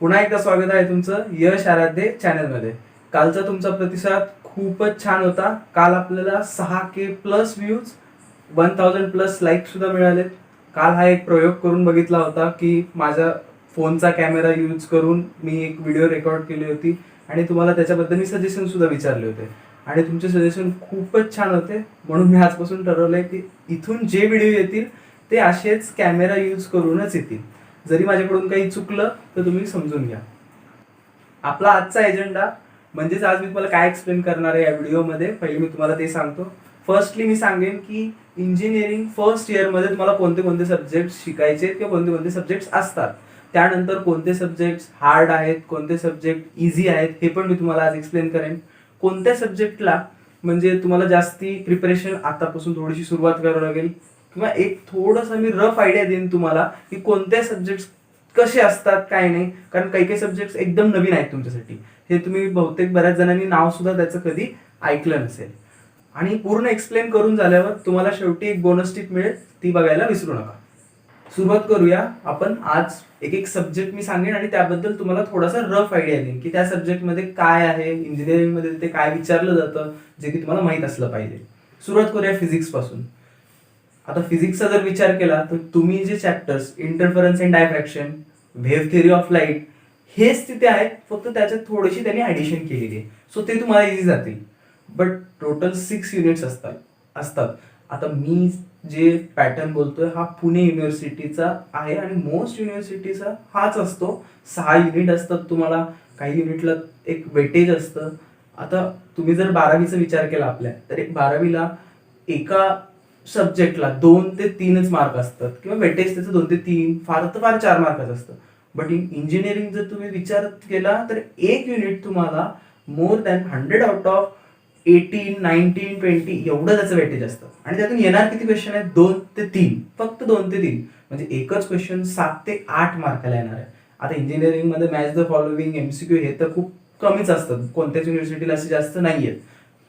पुन्हा एकदा स्वागत आहे तुमचं यश आराध्य चॅनलमध्ये. कालचा तुमचा प्रतिसाद खूपच छान होता. काल आपल्याला 6K plus views, 1000 plus like सुद्धा मिळालेत. काल हा एक प्रयोग करून बघितला होता की माझ्या फोनचा कॅमेरा यूज करून मी एक व्हिडिओ रेकॉर्ड केली होती आणि तुम्हाला त्याच्याबद्दल मी सजेशन सुद्धा विचारले होते आणि तुमचे सजेशन खूपच छान होते. म्हणून मी आजपासून ठरवलंय की इथून जे व्हिडिओ येतील ते असेच कॅमेरा यूज करूनच येतील. जरी माझ्याकडून काही चुकलं तर तुम्ही समजून घ्या. आपला आजचा एजेंडा म्हणजेच आज मी तुम्हाला काय एक्सप्लेन करणार आहे या व्हिडिओमध्ये, पहिले मी तुम्हाला ते सांगतो. फर्स्टली मी सांगेन की इंजिनिअरिंग फर्स्ट इयरमध्ये तुम्हाला कोणते कोणते सब्जेक्ट शिकायचे किंवा कोणते कोणते सब्जेक्ट्स असतात, त्यानंतर कोणते सब्जेक्ट्स हार्ड आहेत, कोणते सब्जेक्ट इझी आहेत हे पण मी तुम्हाला आज एक्सप्लेन करेन. कोणत्या सब्जेक्टला म्हणजे तुम्हाला जास्ती प्रिपरेशन आतापासून थोडीशी सुरुवात करावी लागेल किंवा एक थोडासा मी रफ आयडिया देईन तुम्हाला की कोणत्या सब्जेक्ट्स कसे असतात काय नाही, कारण काही काही सब्जेक्ट्स एकदम नवीन आहेत तुमच्यासाठी. हे तुम्ही बहुतेक बऱ्याच जणांनी नाव सुद्धा त्याचं कधी ऐकलं नसेल. आणि पूर्ण एक्सप्लेन करून झाल्यावर तुम्हाला शेवटी एक बोनस टिप मिळेल, ती बघायला विसरू नका. सुरुवात करूया आपण. आज एक एक सब्जेक्ट मी सांगेन आणि त्याबद्दल तुम्हाला थोडासा रफ आयडिया देईन की त्या सब्जेक्टमध्ये काय आहे, इंजिनिअरिंगमध्ये ते काय विचारलं जातं जे की तुम्हाला माहीत असलं पाहिजे. सुरुवात करूया फिजिक्स पासून. आता फिजिक्सचा जर विचार केला तर तुम्ही जे chapters interference and diffraction, wave theory of light हेच तिथे आहेत, फक्त त्याच्यात थोडीशी त्यांनी ॲडिशन केलेली आहे. सो ते तुम्हाला इझी जातील. बट टोटल 6 युनिट्स असतात. आता मी जे पॅटर्न बोलतोय हा पुणे युनिव्हर्सिटीचा आहे आणि मोस्ट युनिव्हर्सिटीचा हाच असतो. 6 युनिट असतात तुम्हाला. काही युनिटला एक वेटेज असतं. आता तुम्ही जर 12वीचा विचार केला आपल्या, तर एक 12वीला एका सब्जेक्टला 2 ते 3च मार्क असतात किंवा वेटेज त्याचं 2 ते 3, फार तर फार 4 मार्काचं असतं. बट इन इंजिनिअरिंग जर तुम्ही विचार केला तर एक युनिट तुम्हाला मोर दॅन 100 आउट ऑफ 18, 19, 20 एवढं त्याचं वेटेज असतं. आणि त्यातून येणार किती क्वेश्चन आहेत? 2 ते 3, फक्त 2 ते 3. म्हणजे एकच क्वेश्चन 7 ते 8 मार्काला येणार आहे. आता इंजिनिअरिंगमध्ये मॅच द फॉलोविंग, MCQ हे तर खूप कमीच असतात, कोणत्याच युनिव्हर्सिटीला असे जास्त नाही आहेत.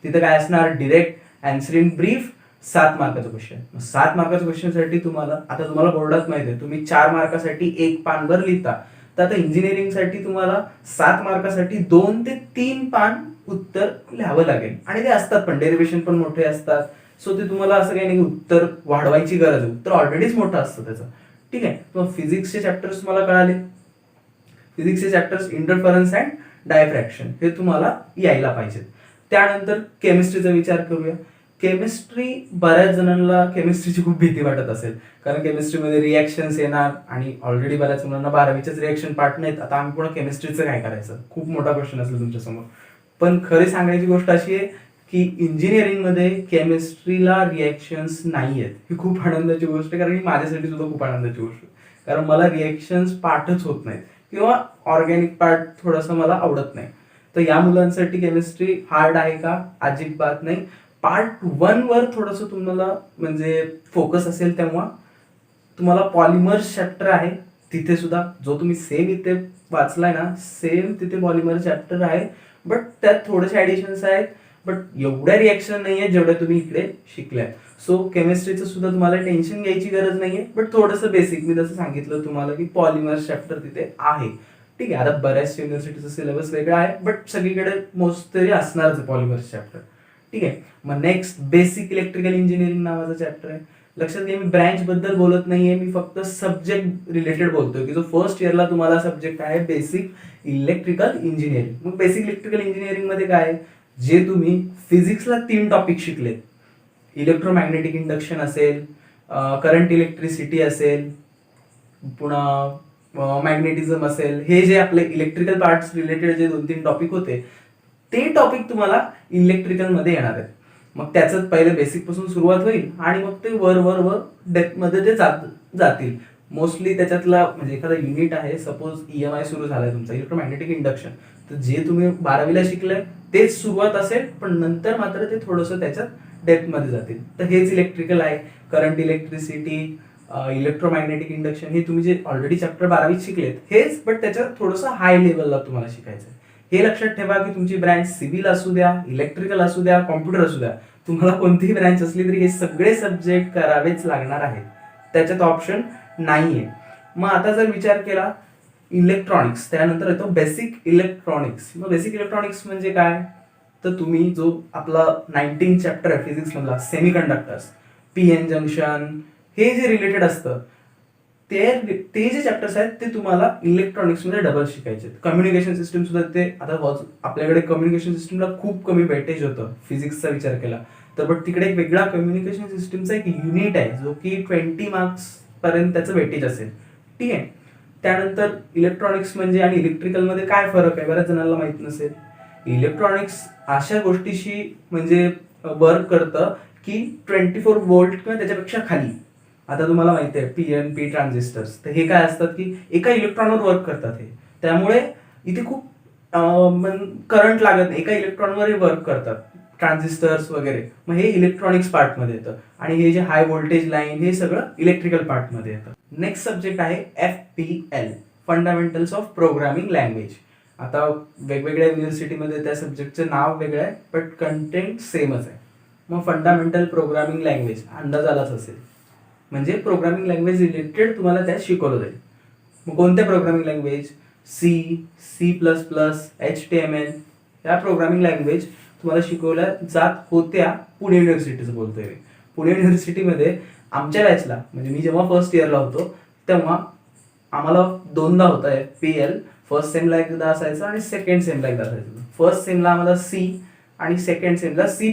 तिथं काय असणार? डिरेक्ट अँसरिंग ब्रीफ 7 मार्काचं क्वेश्चन. 7 मार्काच्या क्वेश्चनसाठी तुम्हाला बोर्डात माहिती आहे तुम्ही 4 मार्कासाठी 1 पानभर लिहिता, तर आता इंजिनिअरिंगसाठी तुम्हाला 7 मार्कासाठी 2 ते 3 पान उत्तर लिहावं लागेल. आणि ते असतात पण डेरिव्हेशन पण मोठे असतात. सो ते तुम्हाला असं काही नाही उत्तर वाढवायची गरज आहे, उत्तर ऑलरेडीच मोठं असतं त्याचं. ठीक आहे. मग फिजिक्सचे चॅप्टर्स तुम्हाला कळाले. फिजिक्सचे चॅप्टर्स इंटरफरन्स अँड डायफ्रॅक्शन हे तुम्हाला यायला पाहिजेत. त्यानंतर केमिस्ट्रीचा विचार करूया. केमिस्ट्री, बऱ्याच जणांना केमिस्ट्रीची खूप भीती वाटत असेल, कारण केमिस्ट्रीमध्ये रिॲक्शन्स येणार आणि ऑलरेडी बऱ्याच मुलांना 12वीचेच रिॲक्शन पार्ट नाहीत. आता आम्ही पुन्हा केमिस्ट्रीचं काय करायचं? खूप मोठा क्वेश्चन असेल तुमच्यासमोर. पण खरी सांगायची गोष्ट अशी आहे की इंजिनिअरिंगमध्ये केमिस्ट्रीला रिॲक्शन्स नाही आहेत. ही खूप आनंदाची गोष्ट आहे, कारण ही माझ्यासाठी सुद्धा खूप आनंदाची गोष्ट आहे. कारण मला रिॲक्शन्स पार्टच होत नाहीत किंवा ऑर्गॅनिक पार्ट थोडंसं मला आवडत नाही. तर या मुलांसाठी केमिस्ट्री हार्ड आहे का? अजिबात नाही. पार्ट 1 वर थोडंसं तुम्हाला म्हणजे फोकस असेल, तेव्हा तुम्हाला पॉलिमर्स चॅप्टर आहे. तिथे सुद्धा जो तुम्ही सेम इथे वाचलाय ना, सेम तिथे पॉलिमर चॅप्टर आहे. बट त्यात थोडेसे ॲडिशन्स आहेत, बट एवढ्या रिॲक्शन नाही आहेत जेवढ्या तुम्ही इकडे शिकल्यात. सो केमिस्ट्रीचं सुद्धा तुम्हाला टेन्शन घ्यायची गरज नाहीये. बट थोडंसं बेसिक मी जसं सांगितलं तुम्हाला की पॉलिमर्स चॅप्टर तिथे आहे. ठीक आहे. आता बऱ्याच युनिव्हर्सिटीचा सिलेबस वेगळा आहे, बट सगळीकडे मोस्ट तरी असणारच पॉलिमर्स चॅप्टर. ठीक आहे. मग नेक्स्ट बेसिक इलेक्ट्रिकल इंजिनिअरिंग नावाचा चॅप्टर आहे. लक्षात घ्या, मी ब्रँच बद्दल बोलत नाहीये, मी फक्त सब्जेक्ट रिलेटेड बोलतोय की जो फर्स्ट इयरला तुम्हाला सब्जेक्ट आहे बेसिक इलेक्ट्रिकल इंजिनिअरिंग. मग बेसिक इलेक्ट्रिकल इंजिनिअरिंग मध्ये काय आहे? जे तुम्ही फिजिक्सला 3 टॉपिक शिकले, इलेक्ट्रोमॅग्नेटिक इंडक्शन असेल, करंट इलेक्ट्रिसिटी असेल, पुन्हा मॅग्नेटिझम असेल, हे जे आपले इलेक्ट्रिकल पार्ट्स रिलेटेड जे 2-3 टॉपिक होते ते टॉपिक तुम्हाला इलेक्ट्रिकल मध्ये येणार आहेत. मग त्याचं पहिले बेसिक पासून सुरुवात होईल आणि मग ते वर डेप्थ मध्ये ते जातील. मोस्टली त्याच्यातला म्हणजे एखादा युनिट आहे, सपोज EMI सुरू झालाय तुमचा इलेक्ट्रोमॅग्नेटिक इंडक्शन, तर जे तुम्ही 12वीला शिकलंय तेच सुरुवात असेल, पण नंतर मात्र ते थोडंसं त्याच्यात डेप्थ मध्ये जातील. तर हेच इलेक्ट्रिकल आहे. करंट इलेक्ट्रिसिटी, इलेक्ट्रोमॅग्नेटिक इंडक्शन हे तुम्ही जे ऑलरेडी चॅप्टर 12वीत शिकलेत हेच, बट त्याच्यात थोडंसं हाय लेवलला तुम्हाला शिकायचं आहे. हे लक्षात ठेवा की तुमची ब्रँच सिव्हिल असू द्या, इलेक्ट्रिकल असू द्या, कॉम्प्युटर असू द्या, तुम्हाला कोणतीही ब्रँच असली तरी हे सगळे सब्जेक्ट करावेच लागणार आहेत. त्याच्यात ऑप्शन नाहीये. मग आता जर विचार केला इलेक्ट्रॉनिक्स, त्यानंतर येतो बेसिक इलेक्ट्रॉनिक्स. मग बेसिक इलेक्ट्रॉनिक्स म्हणजे काय, तर तुम्ही जो आपला 19 चॅप्टर आहे फिजिक्स मधला semiconductors, P N junction, हे जे रिलेटेड असतं ते जे चॅप्टर्स आहेत ते तुम्हाला इलेक्ट्रॉनिक्स मध्ये डबल शिकायचे. कम्युनिकेशन सिस्टम सुद्धा ते आता आपल्याकडे कम्युनिकेशन सिस्टमला खूप कमी वेटेज होतं फिजिक्सचा विचार केला तर, बट तिकडे एक वेगळा कम्युनिकेशन सिस्टमचा एक युनिट आहे जो की 20 मार्क्स पर्यंत त्याचं वेटेज असेल. ठीक आहे. त्यानंतर इलेक्ट्रॉनिक्स म्हणजे आणि इलेक्ट्रिकल मध्ये काय फरक आहे बऱ्याच जणांना माहित नसेल. इलेक्ट्रॉनिक्स अशा गोष्टीशी म्हणजे वर्क करतं की 24 वोल्ट किंवा त्याच्यापेक्षा खाली. आता तुम्हाला माहिती आहे पी ट्रान्झिस्टर्स, तर हे काय असतात की एका इलेक्ट्रॉनवर वर्क करतात हे, त्यामुळे इथे खूप करंट लागत नाही, एका इलेक्ट्रॉनवर वर्क करतात ट्रान्झिस्टर्स वगैरे. मग हे इलेक्ट्रॉनिक्स पार्टमध्ये येतं आणि हे जे हाय व्होल्टेज लाईन हे सगळं इलेक्ट्रिकल पार्टमध्ये येतं. नेक्स्ट सब्जेक्ट आहे FPL, fundamentals of programming language. आता वेगवेगळ्या युनिव्हर्सिटीमध्ये त्या सब्जेक्टचं नाव वेगळं आहे बट कंटेंट सेमच आहे. मग फंडामेंटल प्रोग्रामिंग लँग्वेज अंदाज आलाच असेल, म्हणजे प्रोग्रामिंग लँग्वेज रिलेटेड तुम्हाला त्यात शिकवलं जाईल. मग कोणत्या प्रोग्रामिंग लँग्वेज, C++, HTML या प्रोग्रामिंग लँग्वेज तुम्हाला शिकवल्या जात होत्या पुणे युनिव्हर्सिटीचं बोलतोय मी. पुणे युनिव्हर्सिटीमध्ये आमच्या बॅचला, म्हणजे मी जेव्हा फर्स्ट इयरला होतो तेव्हा आम्हाला दोनदा होता FPL. फर्स्ट सेमला एकदा असायचं आणि सेकंड सेमला एकदा असायचं. फर्स्ट सेमला आम्हाला C आणि सेकंड सेमला C++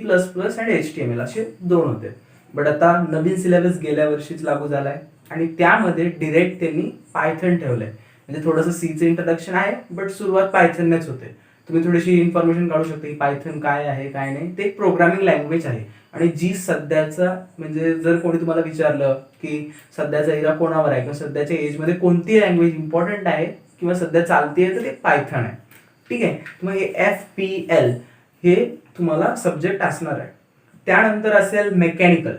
आणि HTML असे दोन होते. बट आता नवीन सिलेबस गेल्या वर्षीच लागू झालाय आणि त्यामध्ये डिरेक्ट त्यांनी पायथन ठेवलंय. म्हणजे थोडंसं सीचं इंट्रोडक्शन आहे बट सुरुवात पायथननेच होते. तुम्ही थोडीशी इन्फॉर्मेशन काढू शकता की पायथन काय आहे काय नाही. ते एक प्रोग्रामिंग लँग्वेज आहे आणि जी सध्याचा म्हणजे जर कोणी तुम्हाला विचारलं की सध्याचा इरा कोणावर आहे किंवा सध्याच्या एजमध्ये कोणती लँग्वेज इम्पॉर्टंट आहे किंवा सध्या चालतीये तर ते पायथन आहे. ठीक आहे. मग हे FPL हे तुम्हाला सब्जेक्ट असणार आहे. त्यानंतर असेल मेकॅनिकल.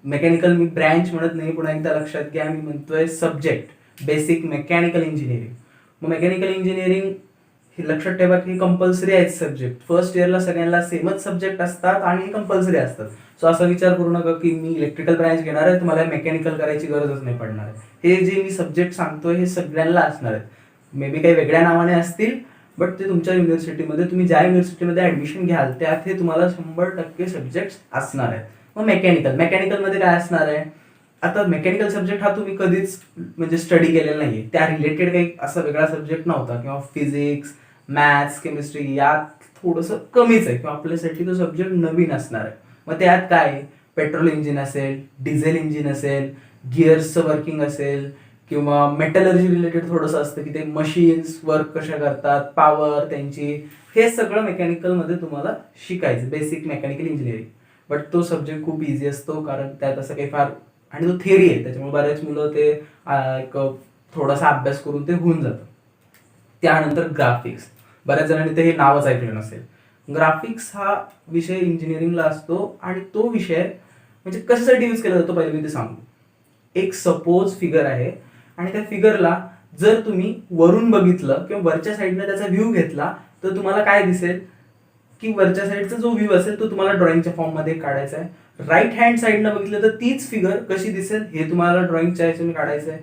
मेकॅनिकल मी ब्रँच म्हणत नाही, पुन्हा एकदा लक्षात घ्या, मी म्हणतोय सब्जेक्ट, बेसिक मेकॅनिकल इंजिनिअरिंग. मग मेकॅनिकल इंजिनिअरिंग हे लक्षात ठेवा की कंपल्सरी आहेत सब्जेक्ट. फर्स्ट इयरला सगळ्यांना सेमच सब्जेक्ट असतात आणि हे कंपल्सरी असतात. सो असा विचार करू नका की मी इलेक्ट्रिकल ब्रँच घेणार आहे तुम्हाला मेकॅनिकल करायची गरजच नाही पडणार आहे. हे जे मी सब्जेक्ट सांगतोय हे सगळ्यांना असणार आहेत. मे बी काही वेगळ्या नावाने असतील बट ते तुमच्या युनिव्हर्सिटीमध्ये तुम्ही ज्या युनिव्हर्सिटीमध्ये ऍडमिशन घ्याल त्यात हे तुम्हाला 100% सब्जेक्ट असणार आहेत. मग मेकॅनिकलमध्ये काय असणार आहे, आता मेकॅनिकल सब्जेक्ट हा तुम्ही कधीच म्हणजे स्टडी केलेला नाहीये, त्या रिलेटेड काही असा वेगळा सब्जेक्ट नव्हता किंवा फिजिक्स, मॅथ्स, केमिस्ट्री यात थोडंसं कमीच आहे किंवा आपल्यासाठी तो सब्जेक्ट नवीन असणार आहे. मग त्यात काय पेट्रोल इंजिन असेल, डिझेल इंजिन असेल, गिअर्सचं वर्किंग असेल किंवा मेटलर्जी रिलेटेड थोडंसं असतं की ते मशीन्स वर्क कशा करतात, पॉवर त्यांची, हे सगळं मेकॅनिकलमध्ये तुम्हाला शिकायचं, बेसिक मेकॅनिकल इंजिनिअरिंग. बट तो सब्जेक्ट खूप इझी असतो कारण त्यात असं काही फार, आणि तो थिअरी आहे त्याच्यामुळे बरेच मुलं ते एक थोडासा अभ्यास करून ते होऊन जातं. त्यानंतर ग्राफिक्स, बऱ्याच जणांनी ते हे नावच ऐकलं नसेल. ग्राफिक्स हा विषय इंजिनिअरिंगला असतो आणि तो विषय म्हणजे कशासाठी यूज केला जातो पहिले मी ते सांगू. एक सपोज फिगर आहे आणि त्या फिगरला जर तुम्ही वरून बघितलं किंवा वरच्या साईडला त्याचा व्ह्यू घेतला तर तुम्हाला काय दिसेल की वरच्या साईडचा जो व्ह्यू असेल तो तुम्हाला ड्रॉइंगच्या फॉर्म मध्ये काढायचा आहे. राईट हँड साईडनं बघितलं तर तीच फिगर कशी दिसेल हे तुम्हाला ड्रॉइंगच्या ह्याच्याने काढायचं आहे.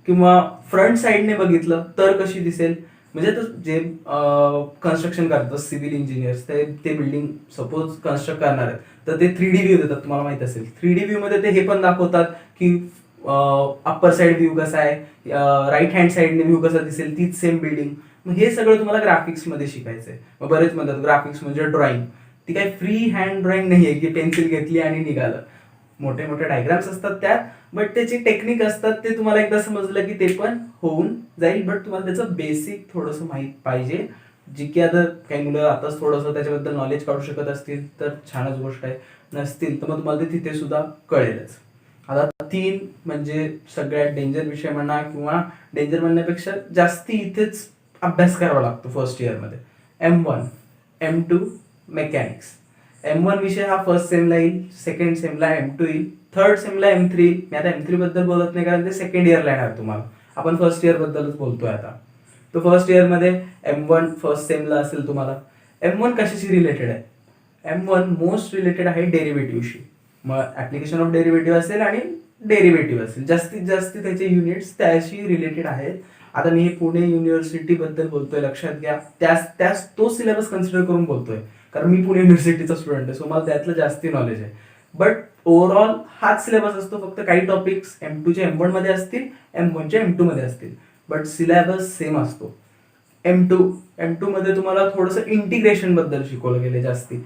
किंवा फ्रंट साईडने बघितलं तर कशी दिसेल, म्हणजे जे कन्स्ट्रक्शन करतात सिव्हिल इंजिनियर्स ते बिल्डिंग सपोज कन्स्ट्रक्ट करणार आहेत तर ते 3D व्ह्यू देतात, तुम्हाला माहित असेल. 3D व्ह्यू मध्ये ते हे पण दाखवतात की अप्पर साईड व्ह्यू कसा आहे, राईट हँड साईडने व्ह्यू कसा दिसेल, तीच सेम बिल्डिंग. मग हे सगळं तुम्हाला ग्राफिक्स मध्ये शिकायचंय. मग बरेच म्हणतात ग्राफिक्स म्हणजे ड्रॉइंग, ती काही फ्री हँड ड्रॉइंग नाहीये की पेन्सिल घेतली आणि निघालं. मोठे मोठे डायग्राम्स असतात त्यात, बट त्याची टेक्निक असतात, ते तुम्हाला एकदा समजलं की ते पण होऊन जाईल. बट तुम्हाला त्याचं बेसिक थोडंसं माहीत पाहिजे, जी की आता काही मुलं आताच थोडंसं त्याच्याबद्दल नॉलेज काढू शकत असतील तर छानच गोष्ट आहे, नसतील तर मग तुम्हाला ते तिथे सुद्धा कळेलच. आता 3 म्हणजे सगळ्यात डेंजर विषय म्हणा किंवा डेंजर म्हणण्यापेक्षा जास्ती इथेच अभ्यास करावा लागतो फर्स्ट इयरमध्ये. M1, M2 mechanics. M1 विषय हा फर्स्ट सेमला येईल, सेकंड सेमला M2 येईल, थर्ड सेमला M3 येईल. मी आता M3 बद्दल बोलत नाही कारण ते सेकंड इयरला येणार तुम्हाला, आपण फर्स्ट इयर बद्दलच बोलतोय आता. तो फर्स्ट इयरमध्ये M1 फर्स्ट सेमला असेल तुम्हाला. M1 कशाशी रिलेटेड आहे, M1 मोस्ट रिलेटेड आहे डेरिव्हेटिव्हशी. मग ऍप्लिकेशन ऑफ डेरिव्हेटिव्ह असेल आणि डेरिव्हेटिव्ह असेल, जास्तीत जास्त त्याचे युनिट्स त्याशी रिलेटेड आहेत आता मी हे पुणे युनिव्हर्सिटीबद्दल बोलतोय, लक्षात घ्या, त्याच तो सिलेबस कन्सिडर करून बोलतोय, कारण मी पुणे युनिव्हर्सिटीचा स्टुडंट आहे, सो मला त्यातलं जास्ती नॉलेज आहे. बट ओव्हरऑल हाच सिलेबस असतो, फक्त काही टॉपिक्स M2च्या M1 मध्ये असतील, M1च्या M2 मध्ये असतील, बट सिलेबस सेम असतो. M2 मध्ये तुम्हाला थोडंसं इंटिग्रेशन बद्दल शिकवलं गेलं जास्ती.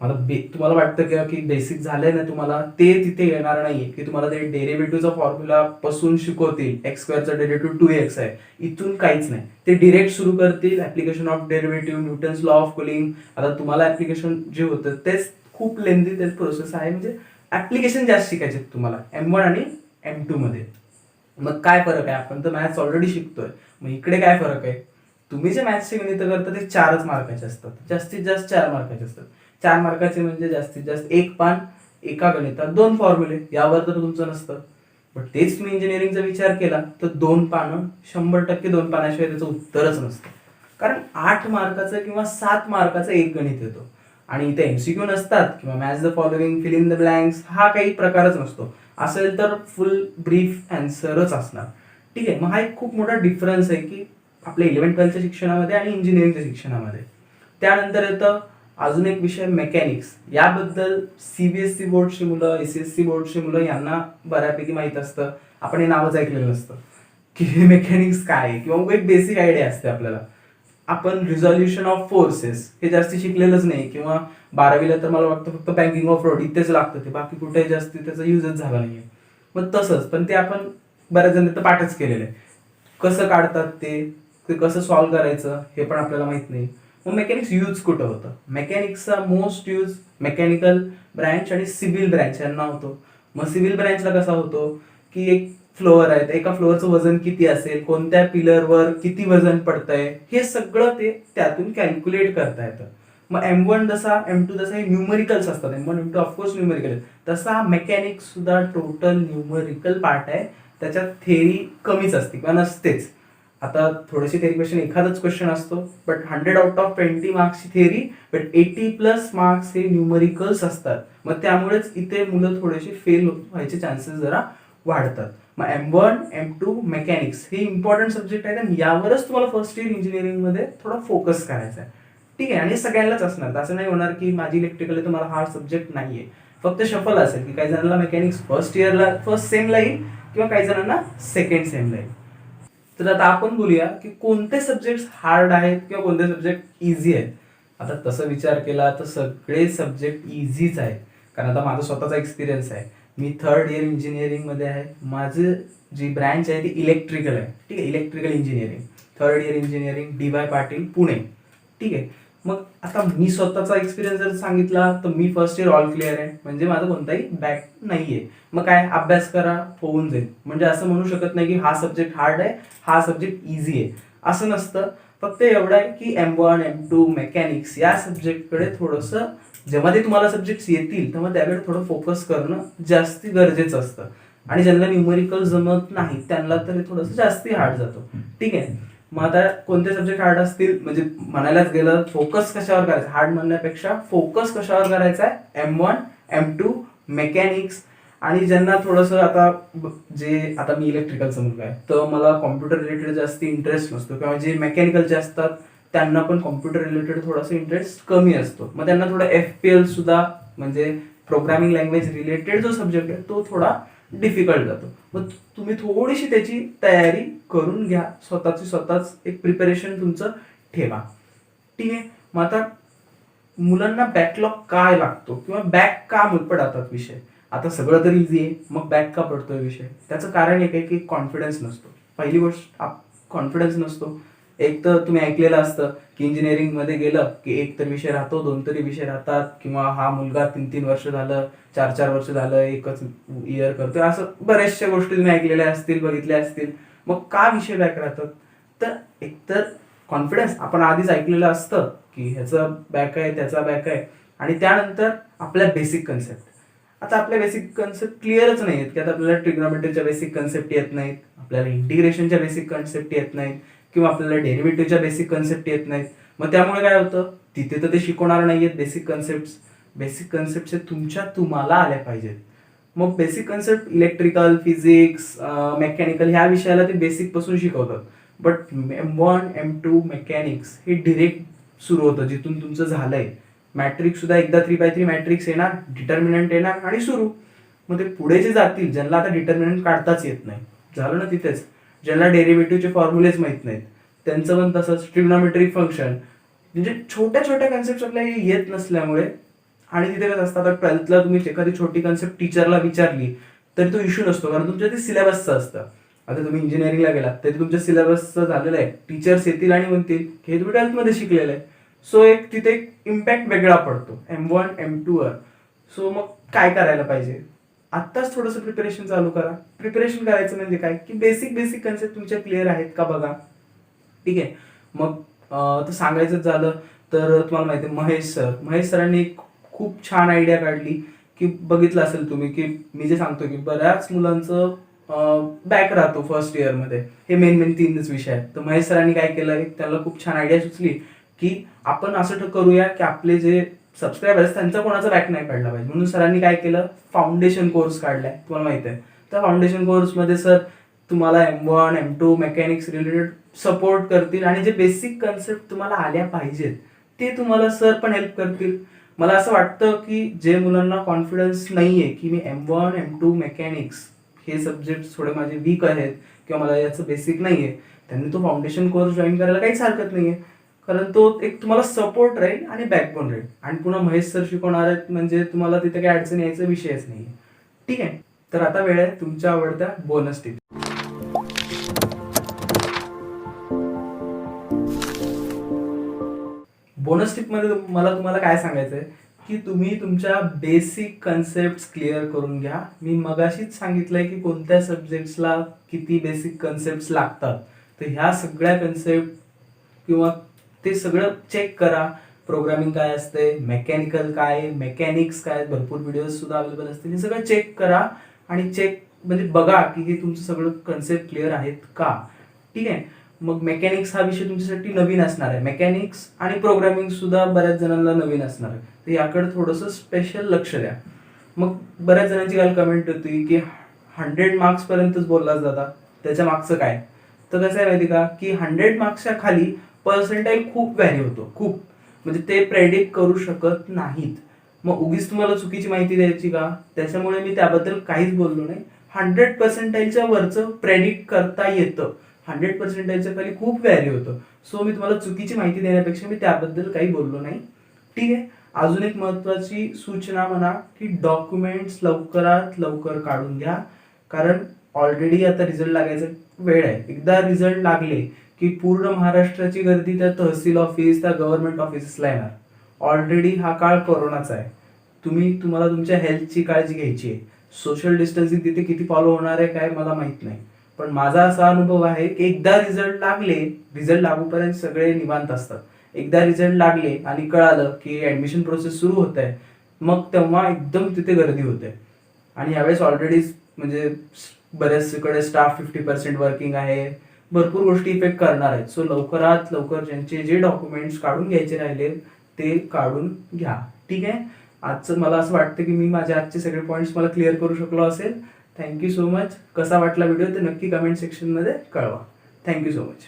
मला तुम्हाला वाटतं की बेसिक झालंय ना, तुम्हाला ते तिथे येणार नाहीये की तुम्हाला ते डेरिव्हेटिव्हचा फॉर्म्युला पासून शिकवतील, एक्स स्क्वेअरचा डेरिव्हेटिव्ह 2x आहे, इथून काहीच नाही. ते डिरेक्ट सुरू करतील application of derivative, Newton's law of cooling. आता तुम्हाला ऍप्लिकेशन जे होतं तेच खूप लेंदी तेच प्रोसेस आहे, म्हणजे ऍप्लिकेशन जास्त शिकायचे तुम्हाला M1 आणि M2 मध्ये. मग काय फरक आहे, आपण तर मॅथ्स ऑलरेडी शिकतोय, मग इकडे काय फरक आहे, तुम्ही जे मॅथ्सचे गणित करता ते 4च मार्काचे असतात, जास्तीत जास्त 4 मार्काचे असतात. 4 मार्काचे म्हणजे जास्तीत जास्त एक पान, एका गणितात 2 फॉर्म्युले, यावर तर तुमचं नसतं. पण तेच तुम्ही इंजिनिअरिंगचा विचार केला तर 2 पानं 100% 2 पानाशिवाय त्याचं उत्तरच नसतं. कारण 8 मार्काचं किंवा 7 मार्काचं एक गणित येतो, आणि इथे MCQ नसतात किंवा match the following, fill in the blanks, हा काही प्रकारच नसतो. असेल तर फुल ब्रीफ अँसरच असणार. ठीक आहे, मग हा एक खूप मोठा डिफरन्स आहे की आपल्या 11-12च्या शिक्षणामध्ये आणि इंजिनिअरिंगच्या शिक्षणामध्ये. त्यानंतर येतं अजून एक विषय, मेकॅनिक्स. याबद्दल CBSE बोर्डची मुलं, SSC बोर्डची मुलं यांना बऱ्यापैकी माहीत असतं, आपण हे नावच ऐकलेलं नसतं की मेकॅनिक्स काय आहे, किंवा एक बेसिक आयडिया असते आपल्याला. आपण रिझॉल्युशन ऑफ फोर्सेस हे जास्ती शिकलेलंच नाही, किंवा 12वीला तर मला वाटतं फक्त बँकिंग ऑफ रोड इथेच लागतं ते, बाकी कुठे जास्ती त्याचा युजच झाला नाहीये. मग तसंच, पण ते आपण बऱ्याच जण तर पाठच केलेलं आहे. कसं काढतात ते कसं सॉल्व्ह करायचं हे पण आपल्याला माहित नाही. मग मेकॅनिक्स यूज कुठं होतं, मेकॅनिक्सचा मोस्ट यूज मेकॅनिकल ब्रँच आणि सिव्हिल ब्रँच यांना होतो. मग सिव्हिल ब्रँचला कसा होतो की एक फ्लोअर आहे, एका फ्लोअरचं वजन किती असेल, कोणत्या पिलरवर किती वजन पडतंय, हे सगळं ते त्यातून कॅल्क्युलेट करता येतं. मग M1 जसा M2 जसा हे न्यूमरिकल्स असतात, M1 M2 ऑफकोर्स न्यूमरिकल आहे, तसा मेकॅनिक्स सुद्धा टोटल न्यूमरिकल पार्ट आहे. त्याच्यात थेअरी कमीच असते किंवा नसतेच. आता थोडेसे थेअरी क्वेश्चन, एखादाच क्वेश्चन असतो, बट 100 आउट ऑफ 20 मार्क्सची थेअरी, बट 80+ मार्क्स हे न्यूमरिकल्स असतात. मग त्यामुळेच इथे मुलं थोडेसे फेल व्हायचे चान्सेस जरा वाढतात. मग M1 M2 मेकॅनिक्स हे इम्पॉर्टंट सब्जेक्ट आहेत, आणि यावरच तुम्हाला फर्स्ट इयर इंजिनिअरिंग मध्ये थोडा फोकस करायचा आहे. ठीक आहे, आणि सगळ्यांनाच असणार, असं नाही होणार की माझी इलेक्ट्रिकल आहे तुम्हाला हा सब्जेक्ट नाहीये. फक्त शफल असेल की काही जणांना मेकॅनिक्स फर्स्ट इयरला फर्स्ट सेमला येईल, किंवा काही जणांना सेकंड सेमला येईल. तर आता आपण बोलूया की कोणते सब्जेक्ट हार्ड आहेत किंवा कोणते सब्जेक्ट इझी आहेत. आता तसं विचार केला तर सगळे सब्जेक्ट इझीच आहेत, कारण आता माझा स्वतःचा एक्सपिरियन्स आहे. मी 3rd इयर इंजिनिअरिंग मध्ये आहे, माझं जी ब्रँच आहे ती इलेक्ट्रिकल आहे. ठीक आहे, electrical engineering, 3rd year engineering, DY Patil, Pune. ठीक आहे, मग आता मी स्वतःचा एक्सपिरियन्स जर सांगितला तर मी फर्स्ट इयर ऑल क्लिअर आहे, म्हणजे माझं कोणताही बॅक नाहीये. मग काय, अभ्यास करा होऊन जाईल. म्हणजे असं म्हणू शकत नाही की हा सब्जेक्ट हार्ड आहे, हा सब्जेक्ट इझी आहे, असं नसतं. फक्त एवढं आहे की M1 M2 मेकॅनिक्स या सब्जेक्टकडे थोडंसं, जेव्हा ते तुम्हाला सब्जेक्ट येतील तेव्हा त्याकडे थोडं फोकस करणं जास्ती गरजेचं असतं. आणि ज्यांना न्यूमरिकल जमत नाही त्यांना तर थोडंसं जास्ती हार्ड जातो. ठीक आहे, मग आता कोणते सब्जेक्ट हार्ड असतील, म्हणजे म्हणायलाच गेलं फोकस कशावर करायचं, हार्ड म्हणण्यापेक्षा फोकस कशावर करायचा आहे, M1 M2 मेकॅनिक्स. आणि ज्यांना थोडंसं आता मी इलेक्ट्रिकलचा मुलगा आहे, तर मला कॉम्प्युटर रिलेटेड जास्त इंटरेस्ट नसतो, किंवा जे मेकॅनिकलचे असतात त्यांना पण कॉम्प्युटर रिलेटेड थोडासा इंटरेस्ट कमी असतो. मग त्यांना थोडा FPL सुद्धा, म्हणजे प्रोग्रामिंग लँग्वेज रिलेटेड जो सब्जेक्ट आहे तो थोडा डिफिकल्ट जातो. मग तुम्ही थोडीशी त्याची तयारी करून घ्या, स्वतःच एक प्रिपरेशन तुमचं ठेवा. ठीक आहे, मग आता मुलांना बॅकलॉग काय लागतो किंवा बॅक का पडतात विषय. आता सगळं तर इझी आहे, मग बॅक का पडतोय विषय, त्याचं कारण एक आहे की कॉन्फिडन्स नसतो. पहिली गोष्ट कॉन्फिडन्स नसतो. एक तर तुम्ही ऐकलेलं असतं की इंजिनिअरिंग मध्ये गेलं की एक तर विषय राहतो, 2 तरी विषय राहतात, किंवा हा मुलगा 3-3 वर्ष झालं, 4-4 वर्ष झालं एकच इयर करतोय, असं बऱ्याचशा गोष्टी तुम्ही ऐकलेल्या असतील, बघितल्या असतील. मग का विषय बॅक राहतात, तर एकतर कॉन्फिडन्स, आपण आधीच ऐकलेलं असतं की ह्याचं बॅक आहे, त्याचा बॅक आहे. आणि त्यानंतर आपल्या बेसिक कन्सेप्ट, आता आपल्या बेसिक कन्सेप्ट क्लिअरच नाही आहेत, की आता आपल्याला ट्रिग्नोमेट्रीच्या बेसिक कन्सेप्ट येत नाहीत, आपल्याला इंटिग्रेशनच्या बेसिक कन्सेप्ट येत नाहीत, किंवा आपल्याला डेरिव्हेटिव्हच्या बेसिक कन्सेप्ट येत नाहीत. मग त्यामुळे काय होतं, तिथे तर ते शिकवणार नाहीयेत बेसिक कन्सेप्ट तुम्हाला आल्या पाहिजेत. मग basic concept electrical, physics, mechanical ह्या विषयाला ते बेसिक पासून शिकवतात. बट M1 M2 मेकॅनिक्स हे डिरेक्ट सुरू होतं जिथून तुमचं झालंय. मॅट्रिक्स सुद्धा एकदा 3x3 मॅट्रिक्स येणार, डिटर्मिनंट येणार आणि सुरू. मग ते पुढे जे जातील ज्यांना आता डिटर्मिनंट काढताच येत नाही, झालं ना तिथेच. ज्यांना डेरिव्हेटिव्हचे फॉर्म्युलेच माहित नाहीत त्यांचं पण तसंच. ट्रिग्नोमेट्रिक फंक्शन म्हणजे छोट्या छोट्या कन्सेप्ट आपल्याला येत नसल्यामुळे, आणि तिथे कसं असतं, आता 12thला तुम्ही एखादी छोटी कन्सेप्ट टीचरला विचारली तरी तो इश्यू नसतो, कारण तुमच्या ते सिलेबसचं असतं. आता तुम्ही इंजिनिअरिंगला गेलात तरी तुमच्या सिलेबसचं झालेलं आहे, टीचर्स येतील आणि म्हणतील की हे तुम्ही 12thमध्ये शिकलेलं आहे. सो एक तिथे इम्पॅक्ट वेगळा पडतो M1 M2 वर. सो मग काय करायला पाहिजे, आत्ताच थोडंसं प्रिपरेशन चालू करा. प्रिपरेशन करायचं म्हणजे काय की बेसिक कन्सेप्ट तुमच्या क्लिअर आहेत का बघा. ठीक आहे. मग तर सांगायचं झालं तर तुम्हाला माहिती आहे महेश सरांनी खूप छान आयडिया काढली की बघितलं असेल तुम्ही की मी जे सांगतो की बऱ्याच मुलांचं बॅक राहतो फर्स्ट इयरमध्ये. हे मेन 3च विषय आहेत. तर महेश सरांनी काय केलं, त्याला खूप छान आयडिया सुचली की आपण असं करूया की आपले जे सबस्क्रायबर्स त्यांचा कोणाचा बॅक नाही पडला पाहिजे. म्हणून सरांनी काय केलं, फाउंडेशन कोर्स काढलाय. तुम्हाला माहिती आहे त्या फाउंडेशन कोर्समध्ये सर तुम्हाला M1 M2 mechanics related support करतील आणि जे बेसिक कन्सेप्ट तुम्हाला आल्या पाहिजेत ते तुम्हाला सर पण हेल्प करतील. मला असं वाटतं की जे मुलांना कॉन्फिडन्स नाहीये की मी M1 M2 मेकॅनिक्स हे सब्जेक्ट थोडे माझे वीक आहेत किंवा मला याचं बेसिक नाहीये, त्यांनी तो फाउंडेशन कोर्स जॉईन करायला काहीच हरकत नाहीये, कारण तो एक तुम्हाला सपोर्ट राहील आणि बॅकबोन राहील. आणि पुन्हा महेश सर शिकवणार आहेत म्हणजे तुम्हाला तिथे काही अडचण यायचा विषयच नाहीये. ठीक आहे. तर आता वेळ आहे तुमच्या आवडत्या बोनस टिप. बोनस टिप मध्ये मला तुम्हाला काय सांगायचंय की तुम्ही तुमच्या बेसिक कन्सेप्ट क्लिअर करून घ्या. मी मगाशीच सांगितलंय की कोणत्या सब्जेक्ट्सला किती बेसिक कन्सेप्ट लागतात. तर ह्या सगळ्या कन्सेप्ट किंवा ते सगळं चेक करा. प्रोग्रामिंग काय असते, मेकॅनिकल काय, मेकॅनिक्स काय, भरपूर व्हिडिओज सुद्धा अवेलेबल असतील. हे सगळं चेक करा आणि चेक म्हणजे बघा की हे तुमचं सगळं कन्सेप्ट क्लिअर आहेत का. ठीक आहे. मग मेकॅनिक्स हा विषय तुमच्यासाठी नवीन असणार आहे. मेकॅनिक्स आणि प्रोग्रामिंग सुद्धा बऱ्याच जणांना नवीन असणार आहे. तर याकडे थोडंसं स्पेशल लक्ष द्या. मग बऱ्याच जणांची काल कमेंट होती की 100 मार्क्स पर्यंतच बोललाच जाता, त्याच्या मागचं काय. तर कसं आहे माहिती का की 100 मार्क्सच्या खाली पर्सेंटाईल खूप व्हॅरी होतो, खूप म्हणजे ते प्रेडिक्ट करू शकत नाहीत. मग उगीच तुम्हाला चुकीची माहिती द्यायची का, त्याच्यामुळे मी त्याबद्दल काहीच बोललो नाही. 100% वरचं प्रेडिक्ट करता येतं, 100% खाली खूप व्हॅरी होतं. सो मी तुम्हाला चुकीची माहिती देण्यापेक्षा मी त्याबद्दल काही बोललो नाही. ठीक आहे. अजून एक महत्वाची सूचना म्हणा की डॉक्युमेंट्स लवकरात लवकर काढून घ्या, कारण ऑलरेडी आता रिझल्ट लागायचा वेळ आहे. एकदा रिझल्ट लागले की पूर्ण महाराष्ट्राची गर्दी त्या तहसील ऑफिस, त्या गव्हर्नमेंट ऑफिसेसला येणार. ऑलरेडी हा काळ कोरोनाचा आहे. तुम्हाला तुमच्या हेल्थची काळजी घ्यायची आहे. सोशल डिस्टन्सिंग तिथे किती फॉलो होणार आहे काय मला माहित नाही, पण माझा असा अनुभव आहे की एकदा रिझल्ट लागूपर्यंत सगळे निवांत असतात. एकदा रिझल्ट लागले आणि कळालं की ऍडमिशन प्रोसेस सुरू होत आहे, मग तेव्हा एकदम तिथे गर्दी होते. आणि यावेळेस ऑलरेडी म्हणजे बऱ्याचकडे स्टाफ 50% वर्किंग आहे, भरपूर गोष्टी इफेक्ट करणार आहेत. सो लवकरात लवकर ज्यांचे जे डॉक्युमेंट्स काढून घ्यायचे राहिले ते काढून घ्या. ठीक आहे. आजचं मला असं वाटतं की मी माझे आजचे सगळे पॉईंट्स मला क्लिअर करू शकलो असेल. Thank you so much. कसा वाटला व्हिडिओ ते नक्की कमेंट सेक्शनमध्ये कळवा. Thank you so much.